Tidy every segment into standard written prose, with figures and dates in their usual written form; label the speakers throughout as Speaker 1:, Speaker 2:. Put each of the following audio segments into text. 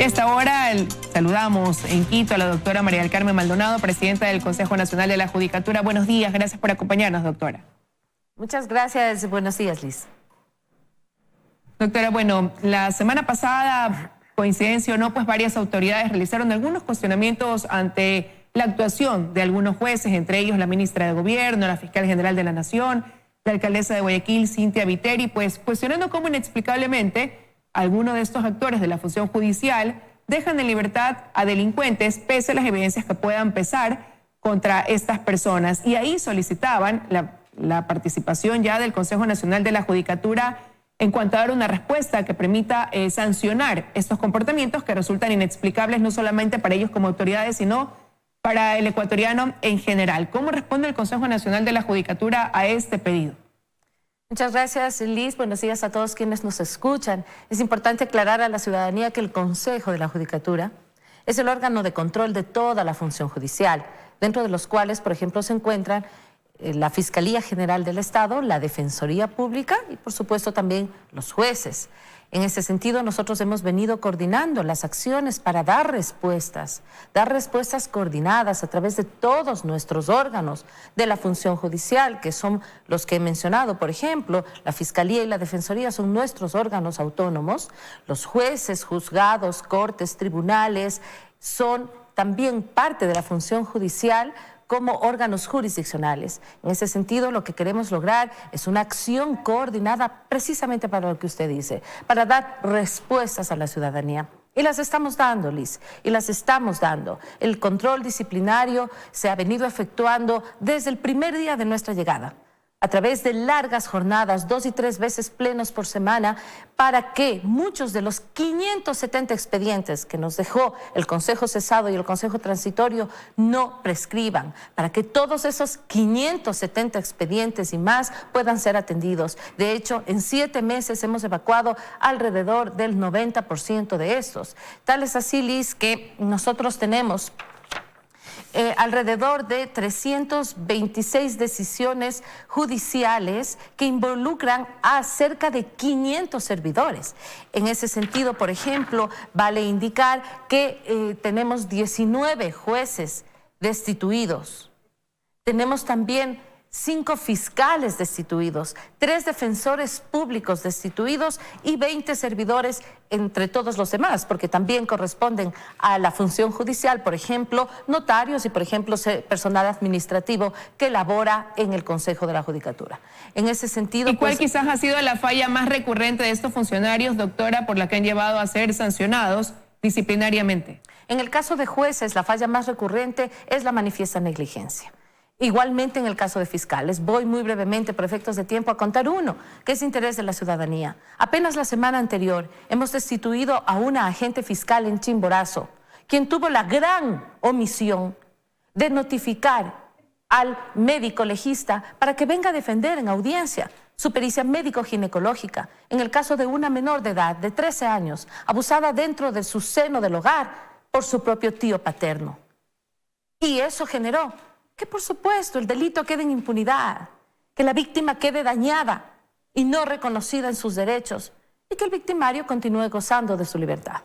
Speaker 1: Esta hora saludamos en Quito a la doctora María del Carmen Maldonado, presidenta del Consejo Nacional de la Judicatura. Buenos días, gracias por acompañarnos, doctora.
Speaker 2: Muchas gracias, buenos días, Liz.
Speaker 1: Doctora, bueno, la semana pasada, coincidencia o no, pues varias autoridades realizaron algunos cuestionamientos ante la actuación de algunos jueces, entre ellos la ministra de Gobierno, la fiscal general de la Nación, la alcaldesa de Guayaquil, Cintia Viteri, pues cuestionando cómo inexplicablemente algunos de estos actores de la función judicial dejan en libertad a delincuentes pese a las evidencias que puedan pesar contra estas personas. Y ahí solicitaban la participación ya del Consejo Nacional de la Judicatura en cuanto a dar una respuesta que permita sancionar estos comportamientos que resultan inexplicables no solamente para ellos como autoridades, sino para el ecuatoriano en general. ¿Cómo responde el Consejo Nacional de la Judicatura a este pedido?
Speaker 2: Muchas gracias, Liz. Buenos días a todos quienes nos escuchan. Es importante aclarar a la ciudadanía que el Consejo de la Judicatura es el órgano de control de toda la función judicial, dentro de los cuales, por ejemplo, se encuentran la Fiscalía General del Estado, la Defensoría Pública y, por supuesto, también los jueces. En ese sentido, nosotros hemos venido coordinando las acciones para dar respuestas coordinadas a través de todos nuestros órganos de la función judicial, que son los que he mencionado. Por ejemplo, la Fiscalía y la Defensoría son nuestros órganos autónomos. Los jueces, juzgados, cortes, tribunales son también parte de la función judicial como órganos jurisdiccionales. En ese sentido, lo que queremos lograr es una acción coordinada precisamente para lo que usted dice, para dar respuestas a la ciudadanía. Y las estamos dando, Liz, y las estamos dando. El control disciplinario se ha venido efectuando desde el primer día de nuestra llegada, a través de largas jornadas, 2 y 3 veces plenos por semana, para que muchos de los 570 expedientes que nos dejó el Consejo Cesado y el Consejo Transitorio no prescriban, para que todos esos 570 expedientes y más puedan ser atendidos. De hecho, en 7 meses hemos evacuado alrededor del 90% de estos. Tal es así, Liz, que nosotros tenemos alrededor de 326 decisiones judiciales que involucran a cerca de 500 servidores. En ese sentido, por ejemplo, vale indicar que tenemos 19 jueces destituidos. Tenemos también 5 fiscales destituidos, 3 defensores públicos destituidos y 20 servidores entre todos los demás, porque también corresponden a la función judicial, por ejemplo, notarios y, por ejemplo, personal administrativo que labora en el Consejo de la Judicatura. En ese sentido...
Speaker 1: ¿Y cuál quizás ha sido la falla más recurrente de estos funcionarios, doctora, por la que han llevado a ser sancionados disciplinariamente?
Speaker 2: En el caso de jueces, la falla más recurrente es la manifiesta negligencia. Igualmente en el caso de fiscales. Voy muy brevemente, por efectos de tiempo, a contar uno, que es interés de la ciudadanía. Apenas la semana anterior hemos destituido a una agente fiscal en Chimborazo, quien tuvo la gran omisión de notificar al médico legista para que venga a defender en audiencia su pericia médico-ginecológica en el caso de una menor de edad de 13 años, abusada dentro de su seno del hogar por su propio tío paterno. Y eso generó que, por supuesto, el delito quede en impunidad, que la víctima quede dañada y no reconocida en sus derechos y que el victimario continúe gozando de su libertad.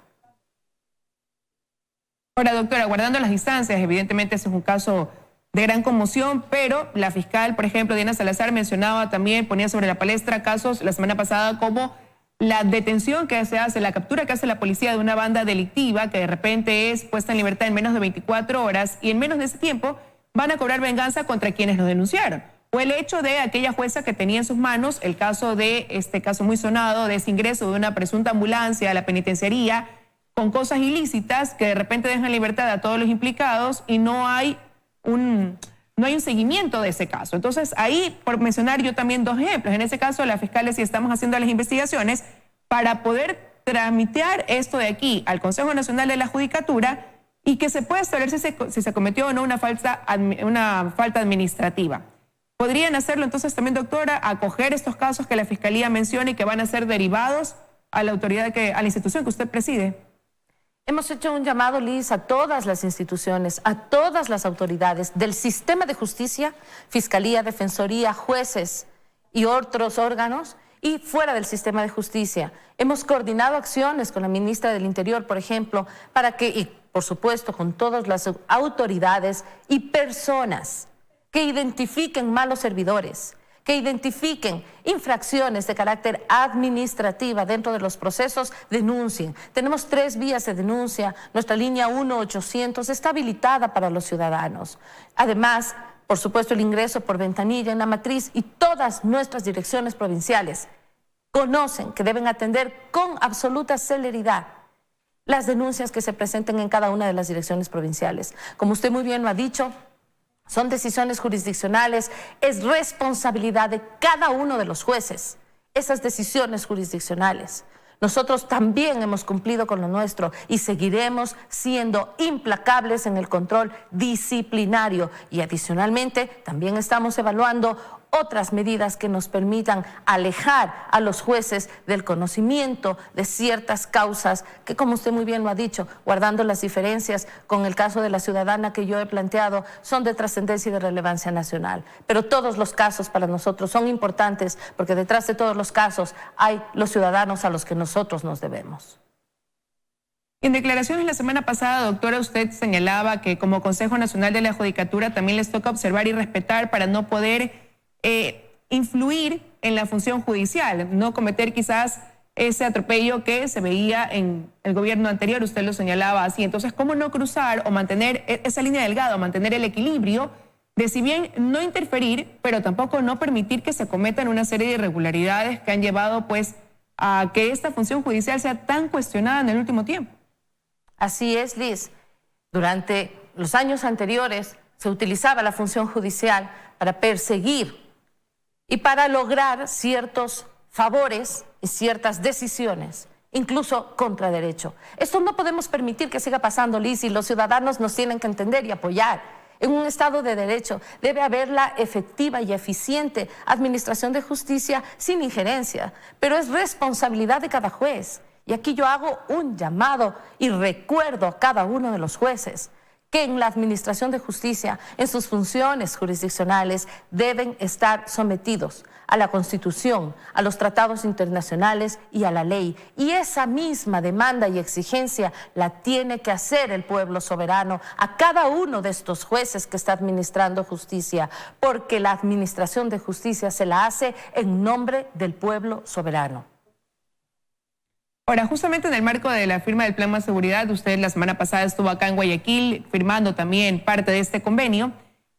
Speaker 1: Ahora, doctora, guardando las distancias, evidentemente ese es un caso de gran conmoción, pero la fiscal, por ejemplo, Diana Salazar, mencionaba también, ponía sobre la palestra casos la semana pasada como la detención que se hace, la captura que hace la policía de una banda delictiva que de repente es puesta en libertad en menos de 24 horas y en menos de ese tiempo van a cobrar venganza contra quienes los denunciaron. O el hecho de aquella jueza que tenía en sus manos el caso de este caso muy sonado de ese ingreso de una presunta ambulancia a la penitenciaría con cosas ilícitas que de repente dejan en libertad a todos los implicados y no hay un seguimiento de ese caso. Entonces ahí, por mencionar yo también 2 ejemplos, en ese caso las fiscales sí estamos haciendo las investigaciones para poder tramitar esto de aquí al Consejo Nacional de la Judicatura y que se pueda establecer si se cometió o no una falta administrativa. ¿Podrían hacerlo entonces también, doctora, acoger estos casos que la Fiscalía menciona y que van a ser derivados a la autoridad, a la institución que usted preside?
Speaker 2: Hemos hecho un llamado, Liz, a todas las instituciones, a todas las autoridades del sistema de justicia, Fiscalía, Defensoría, jueces y otros órganos, y fuera del sistema de justicia. Hemos coordinado acciones con la ministra del Interior, por ejemplo, para que, y por supuesto con todas las autoridades y personas que identifiquen malos servidores, que identifiquen infracciones de carácter administrativa dentro de los procesos, denuncien. Tenemos 3 vías de denuncia. Nuestra línea 1-800 está habilitada para los ciudadanos. Además, por supuesto, el ingreso por ventanilla en la matriz y todas nuestras direcciones provinciales conocen que deben atender con absoluta celeridad las denuncias que se presenten en cada una de las direcciones provinciales. Como usted muy bien lo ha dicho, son decisiones jurisdiccionales, es responsabilidad de cada uno de los jueces esas decisiones jurisdiccionales. Nosotros también hemos cumplido con lo nuestro y seguiremos siendo implacables en el control disciplinario. Y adicionalmente también estamos evaluando otras medidas que nos permitan alejar a los jueces del conocimiento de ciertas causas que, como usted muy bien lo ha dicho, guardando las diferencias con el caso de la ciudadana que yo he planteado, son de trascendencia y de relevancia nacional. Pero todos los casos para nosotros son importantes porque detrás de todos los casos hay los ciudadanos a los que nosotros nos debemos.
Speaker 1: En declaraciones la semana pasada, doctora, usted señalaba que como Consejo Nacional de la Judicatura también les toca observar y respetar para no poder influir en la función judicial, no cometer quizás ese atropello que se veía en el gobierno anterior, usted lo señalaba así. Entonces, ¿cómo no cruzar o mantener esa línea delgada, mantener el equilibrio de, si bien no interferir, pero tampoco no permitir que se cometan una serie de irregularidades que han llevado pues a que esta función judicial sea tan cuestionada en el último tiempo?
Speaker 2: Así es, Liz. Durante los años anteriores se utilizaba la función judicial para perseguir y para lograr ciertos favores y ciertas decisiones, incluso contra derecho. Esto no podemos permitir que siga pasando, Liz, y los ciudadanos nos tienen que entender y apoyar. En un Estado de Derecho debe haber la efectiva y eficiente administración de justicia sin injerencia, pero es responsabilidad de cada juez. Y aquí yo hago un llamado y recuerdo a cada uno de los jueces que en la administración de justicia, en sus funciones jurisdiccionales, deben estar sometidos a la Constitución, a los tratados internacionales y a la ley. Y esa misma demanda y exigencia la tiene que hacer el pueblo soberano a cada uno de estos jueces que está administrando justicia, porque la administración de justicia se la hace en nombre del pueblo soberano.
Speaker 1: Ahora, justamente en el marco de la firma del Plan Más Seguridad, usted la semana pasada estuvo acá en Guayaquil firmando también parte de este convenio,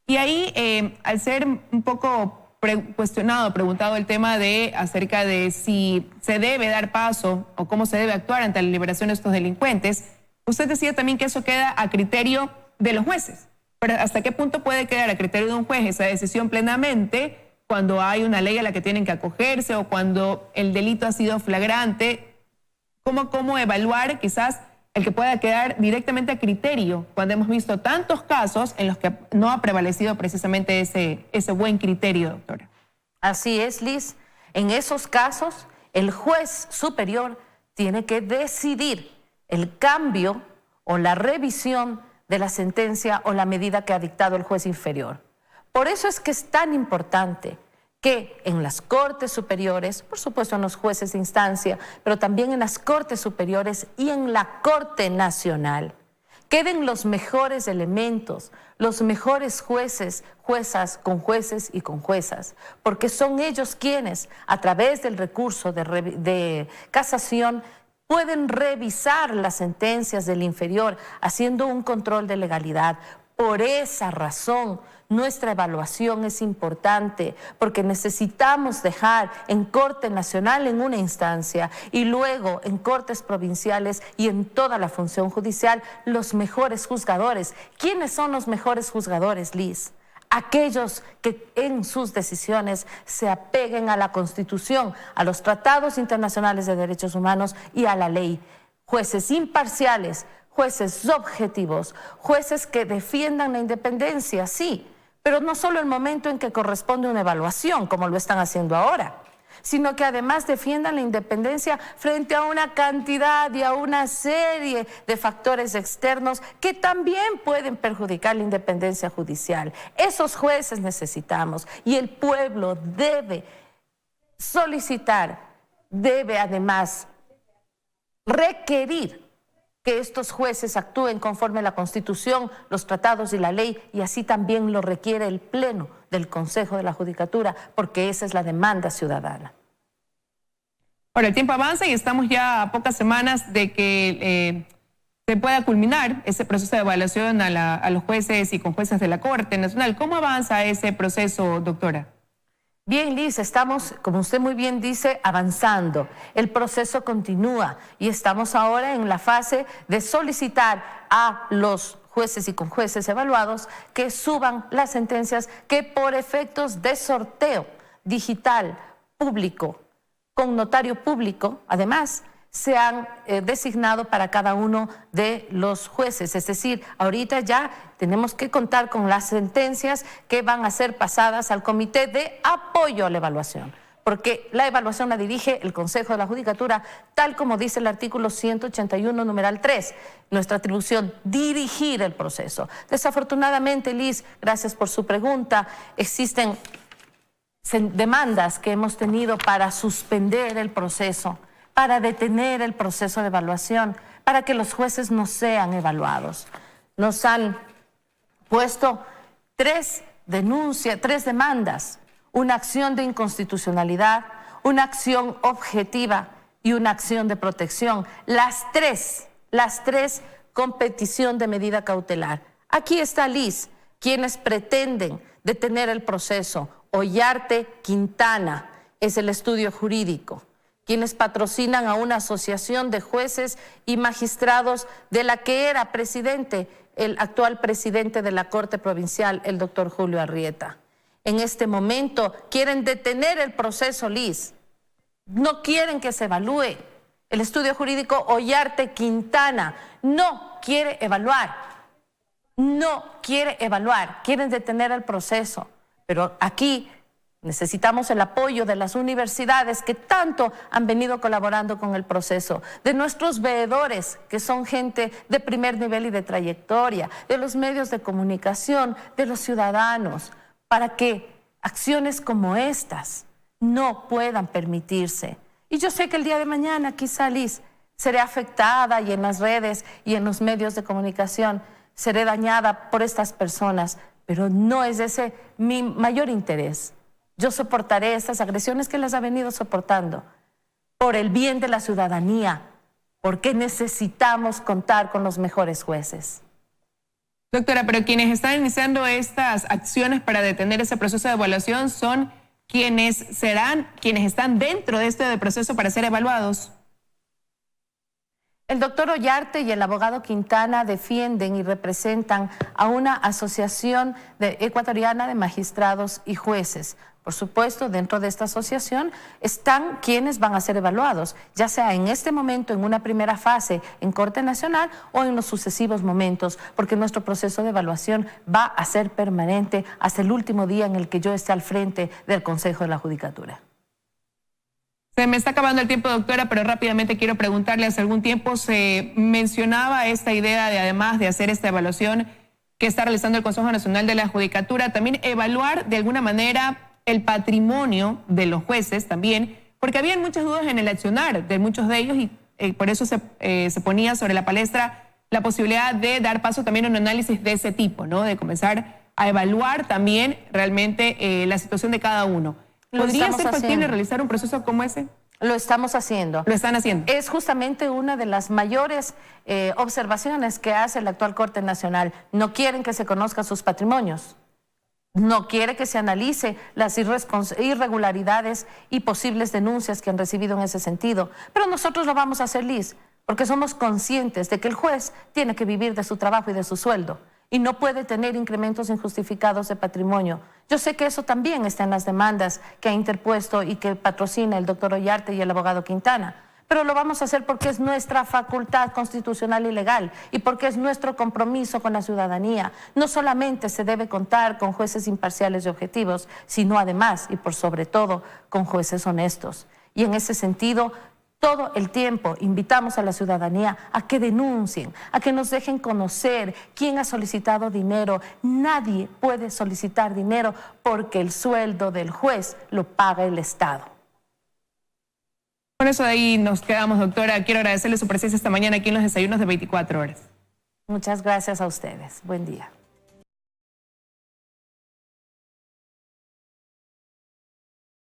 Speaker 1: y ahí, al ser un poco preguntado el tema de acerca de si se debe dar paso o cómo se debe actuar ante la liberación de estos delincuentes, usted decía también que eso queda a criterio de los jueces. Pero ¿hasta qué punto puede quedar a criterio de un juez esa decisión plenamente cuando hay una ley a la que tienen que acogerse o cuando el delito ha sido flagrante? ¿Cómo evaluar quizás el que pueda quedar directamente a criterio cuando hemos visto tantos casos en los que no ha prevalecido precisamente ese buen criterio, doctora?
Speaker 2: Así es, Liz. En esos casos, el juez superior tiene que decidir el cambio o la revisión de la sentencia o la medida que ha dictado el juez inferior. Por eso es que es tan importante que en las Cortes Superiores, por supuesto en los jueces de instancia, pero también en las Cortes Superiores y en la Corte Nacional, queden los mejores elementos, los mejores jueces, juezas con jueces y con juezas, porque son ellos quienes, a través del recurso de casación, pueden revisar las sentencias del inferior, haciendo un control de legalidad. Por esa razón, nuestra evaluación es importante porque necesitamos dejar en Corte Nacional en una instancia y luego en Cortes provinciales y en toda la función judicial los mejores juzgadores. ¿Quiénes son los mejores juzgadores, Liz? Aquellos que en sus decisiones se apeguen a la Constitución, a los tratados internacionales de derechos humanos y a la ley. Jueces imparciales, jueces objetivos, jueces que defiendan la independencia, sí, pero no solo el momento en que corresponde una evaluación, como lo están haciendo ahora, sino que además defiendan la independencia frente a una cantidad y a una serie de factores externos que también pueden perjudicar la independencia judicial. Esos jueces necesitamos y el pueblo debe solicitar, debe además requerir que estos jueces actúen conforme a la Constitución, los tratados y la ley, y así también lo requiere el Pleno del Consejo de la Judicatura, porque esa es la demanda ciudadana.
Speaker 1: Ahora, el tiempo avanza y estamos ya a pocas semanas de que se pueda culminar ese proceso de evaluación a los jueces y con jueces de la Corte Nacional. ¿Cómo avanza ese proceso, doctora?
Speaker 2: Bien, Liz, estamos, como usted muy bien dice, avanzando. El proceso continúa y estamos ahora en la fase de solicitar a los jueces y conjueces evaluados que suban las sentencias que por efectos de sorteo digital, público, con notario público, además, se han designado para cada uno de los jueces. Es decir, ahorita ya tenemos que contar con las sentencias que van a ser pasadas al Comité de Apoyo a la Evaluación, porque la evaluación la dirige el Consejo de la Judicatura, tal como dice el artículo 181, numeral 3, nuestra atribución, dirigir el proceso. Desafortunadamente, Liz, gracias por su pregunta, existen demandas que hemos tenido para suspender el proceso, para detener el proceso de evaluación, para que los jueces no sean evaluados. Nos han puesto tres demandas, una acción de inconstitucionalidad, una acción objetiva y una acción de protección. Las tres con petición de medida cautelar. Aquí está Liz, quienes pretenden detener el proceso. Ollarte Quintana es el estudio jurídico, quienes patrocinan a una asociación de jueces y magistrados de la que era presidente el actual presidente de la Corte Provincial, el doctor Julio Arrieta. En este momento quieren detener el proceso, Liz. No quieren que se evalúe. El estudio jurídico Ollarte Quintana no quiere evaluar. No quiere evaluar. Quieren detener el proceso. Pero aquí necesitamos el apoyo de las universidades que tanto han venido colaborando con el proceso, de nuestros veedores, que son gente de primer nivel y de trayectoria, de los medios de comunicación, de los ciudadanos, para que acciones como estas no puedan permitirse. Y yo sé que el día de mañana quizá, Liz, seré afectada y en las redes y en los medios de comunicación seré dañada por estas personas, pero no es ese mi mayor interés. Yo soportaré estas agresiones que las ha venido soportando por el bien de la ciudadanía, porque necesitamos contar con los mejores jueces.
Speaker 1: Doctora, pero quienes están iniciando estas acciones para detener ese proceso de evaluación son quienes están dentro de este proceso para ser evaluados.
Speaker 2: El doctor Ollarte y el abogado Quintana defienden y representan a una asociación ecuatoriana de magistrados y jueces. Por supuesto, dentro de esta asociación están quienes van a ser evaluados, ya sea en este momento, en una primera fase en Corte Nacional o en los sucesivos momentos, porque nuestro proceso de evaluación va a ser permanente hasta el último día en el que yo esté al frente del Consejo de la Judicatura.
Speaker 1: Se me está acabando el tiempo, doctora, pero rápidamente quiero preguntarle, hace algún tiempo se mencionaba esta idea de, además de hacer esta evaluación que está realizando el Consejo Nacional de la Judicatura, también evaluar de alguna manera el patrimonio de los jueces también, porque habían muchas dudas en el accionar de muchos de ellos y por eso se ponía sobre la palestra la posibilidad de dar paso también a un análisis de ese tipo, ¿no? De comenzar a evaluar también realmente la situación de cada uno. ¿Podría ser factible realizar un proceso como ese?
Speaker 2: Lo estamos haciendo.
Speaker 1: Lo están haciendo.
Speaker 2: Es justamente una de las mayores observaciones que hace la actual Corte Nacional. No quieren que se conozcan sus patrimonios. No quiere que se analice las irregularidades y posibles denuncias que han recibido en ese sentido. Pero nosotros lo vamos a hacer, Liz, porque somos conscientes de que el juez tiene que vivir de su trabajo y de su sueldo y no puede tener incrementos injustificados de patrimonio. Yo sé que eso también está en las demandas que ha interpuesto y que patrocina el doctor Ollarte y el abogado Quintana. Pero lo vamos a hacer porque es nuestra facultad constitucional y legal y porque es nuestro compromiso con la ciudadanía. No solamente se debe contar con jueces imparciales y objetivos, sino además y por sobre todo con jueces honestos. Y en ese sentido, todo el tiempo invitamos a la ciudadanía a que denuncien, a que nos dejen conocer quién ha solicitado dinero. Nadie puede solicitar dinero porque el sueldo del juez lo paga el Estado.
Speaker 1: Con eso de ahí nos quedamos, doctora. Quiero agradecerle su presencia esta mañana aquí en los desayunos de 24 horas.
Speaker 2: Muchas gracias a ustedes. Buen día.